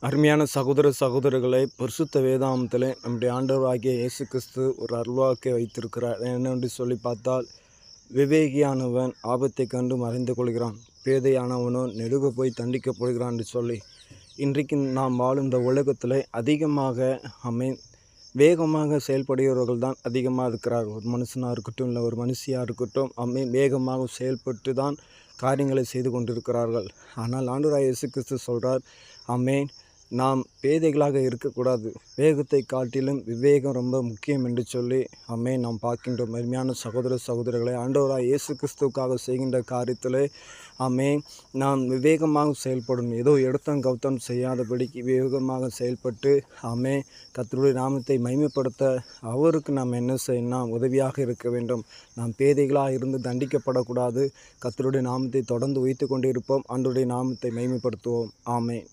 அருமையான சகோதர சகோதரர்களை பரிசுத்த வேதாமத்திலே நம்முடைய ஆண்டவராகிய இயேசு கிறிஸ்து ஒரு அருள்வாக்கை வைத்திருக்கிறார். என்னென்று சொல்லி பார்த்தால், விவேகியானவன் ஆபத்தை கண்டு மறைந்து கொள்கிறான், பேதையானவனோ நெடுக போய் தண்டிக்கப்படுகிறான் என்று சொல்லி, இன்றைக்கு நாம் வாழும் இந்த உலகத்தில் வேகமாக செயல்படுகிறவர்கள் தான் அதிகமாக இருக்கிறார். ஒரு மனுஷனாக இருக்கட்டும், இல்லை ஒரு மனுஷியாக இருக்கட்டும், வேகமாக செயல்பட்டு தான் காரியங்களை செய்து கொண்டிருக்கிறார்கள். ஆனால் ஆண்டவராகிய இயேசு கிறிஸ்து சொல்கிறார், நாம் பேதைகளாக இருக்கக்கூடாது, வேகத்தை காட்டிலும் விவேகம் ரொம்ப முக்கியம் என்று சொல்லி நாம் பார்க்கின்றோம். அருமையான சகோதர சகோதரர்களை, ஆண்டவராகிய இயேசு கிறிஸ்துவுக்காக செய்கின்ற காரியத்தில் நாம் விவேகமாக செயல்படணும். ஏதோ எடுத்தம் கவுத்தம் செய்யாதபடிக்கு விவேகமாக செயல்பட்டு கர்த்தருடைய நாமத்தை மகிமைப்படுத்த அவருக்கு நாம் என்ன செய்யணும், உதவியாக இருக்க வேண்டும். நாம் பேதைகளாக இருந்து தண்டிக்கப்படக்கூடாது. கர்த்தருடைய நாமத்தை தொடர்ந்து வைத்து கொண்டிருப்போம். ஆண்டவருடைய நாமத்தை மகிமைப்படுத்துவோம். ஆமென்.